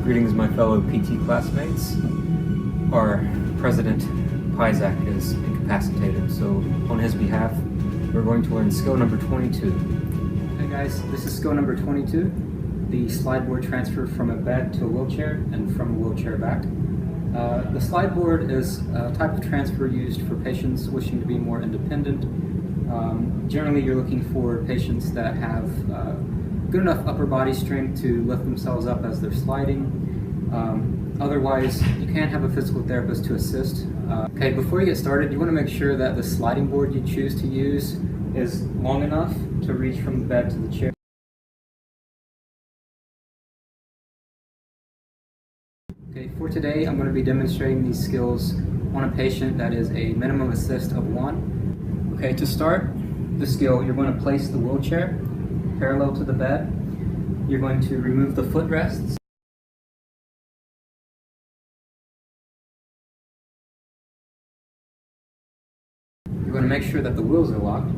Greetings, my fellow PT classmates. Our president, Pyzak, is incapacitated, so on his behalf, we're going to learn skill number 22. Hey guys, this is skill number 22, the slide board transfer from a bed to a wheelchair and from a wheelchair back. The slide board is a type of transfer used for patients wishing to be more independent. Generally, you're looking for patients that have good enough upper body strength to lift themselves up as they're sliding. Otherwise, you can have a physical therapist to assist. Okay, before you get started, you want to make sure that the sliding board you choose to use is long enough to reach from the bed to the chair. Okay, for today, I'm going to be demonstrating these skills on a patient that is a minimum assist of 1. Okay, to start the skill, you're going to place the wheelchair parallel to the bed. You're going to remove the footrests. You're going to make sure that the wheels are locked.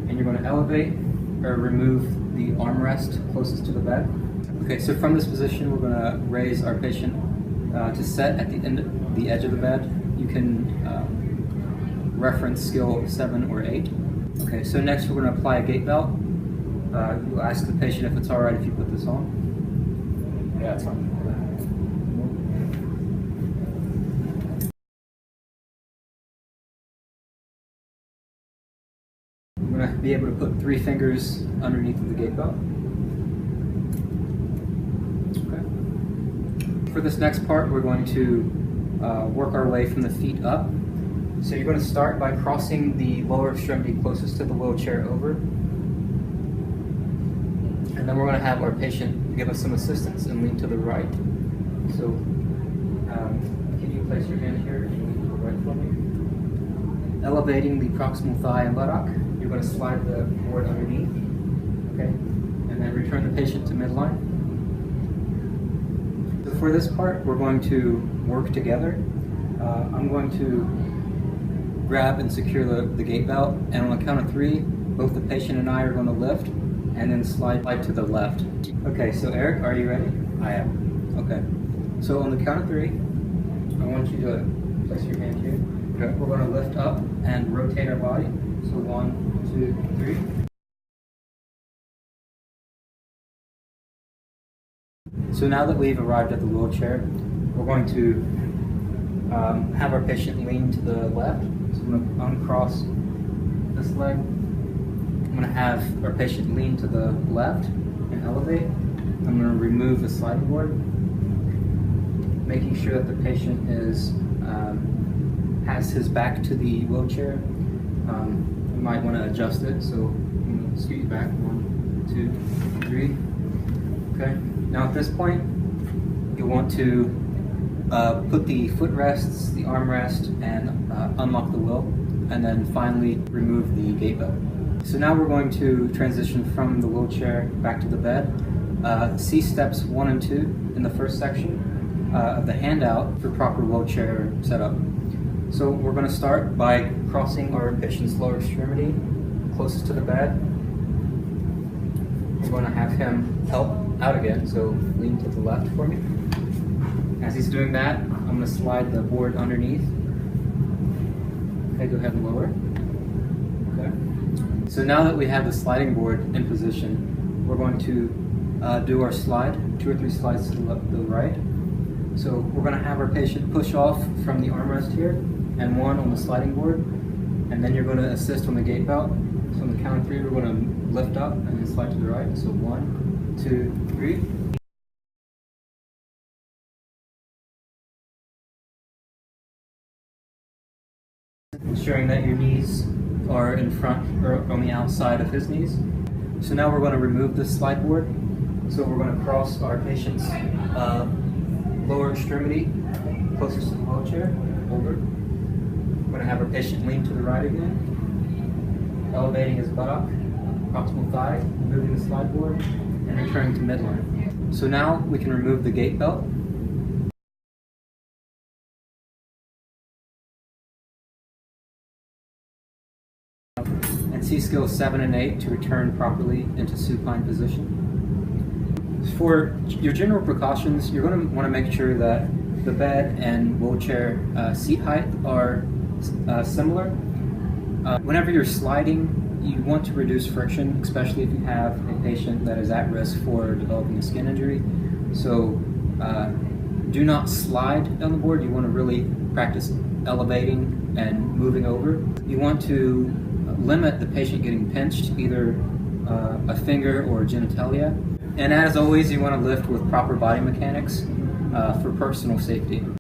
And you're going to elevate or remove the armrest closest to the bed. Okay, so from this position, we're going to raise our patient to set at the end of the edge of the bed. You can reference skill 7 or 8. Okay, so next we're going to apply a gait belt. You'll ask the patient if it's all right if you put this on. Yeah, it's fine. You're going to be able to put 3 fingers underneath of the gait belt. Okay. For this next part, we're going to work our way from the feet up. So you're going to start by crossing the lower extremity closest to the wheelchair over. And then we're going to have our patient give us some assistance and lean to the right. So can you place your hand here and lean to the right for me? Elevating the proximal thigh and buttock, you're going to slide the board underneath. Okay, and then return the patient to midline. So for this part, we're going to work together. I'm going to grab and secure the gait belt, and on the count of 3, both the patient and I are going to lift and then slide to the left. Okay, so Eric, are you ready? I am. Okay, so on the count of 3, I want you to place your hand here. Okay. We're going to lift up and rotate our body. So 1, 2, 3. So now that we've arrived at the wheelchair, we're going to have our patient lean to the left. So I'm going to uncross this leg. I'm going to have our patient lean to the left and elevate. I'm going to remove the sliding board, making sure that the patient has his back to the wheelchair. You might want to adjust it, so I'm going to scoot back. 1, 2, 3. Okay. Now at this point, you'll want to put the footrests, the armrest, and unlock the wheel, and then finally remove the gait belt. So now we're going to transition from the wheelchair back to the bed. See steps 1 and 2 in the first section of the handout for proper wheelchair setup. So we're going to start by crossing our patient's lower extremity closest to the bed. We're going to have him help out again, so lean to the left for me. As he's doing that, I'm going to slide the board underneath. Okay, go ahead and lower. Okay. So now that we have the sliding board in position, we're going to do our slide, 2 or 3 slides to the right. So we're going to have our patient push off from the armrest here, and 1 on the sliding board, and then you're going to assist on the gait belt. So on the count of 3, we're going to lift up and then slide to the right. So 1, 2, 3. Ensuring that your knees are in front or on the outside of his knees. So now we're going to remove this slide board. So we're going to cross our patient's lower extremity closest to the wheelchair, over. We're going to have our patient lean to the right again, elevating his buttock, proximal thigh, moving the slide board, and returning to midline. So now we can remove the gait belt. And see skills 7 and 8 to return properly into supine position. For your general precautions, you're going to want to make sure that the bed and wheelchair seat height are similar. Whenever you're sliding, you want to reduce friction, especially if you have a patient that is at risk for developing a skin injury. So do not slide on the board. You want to really practice elevating and moving over. You want to limit the patient getting pinched, either a finger or genitalia. And as always, you want to lift with proper body mechanics for personal safety.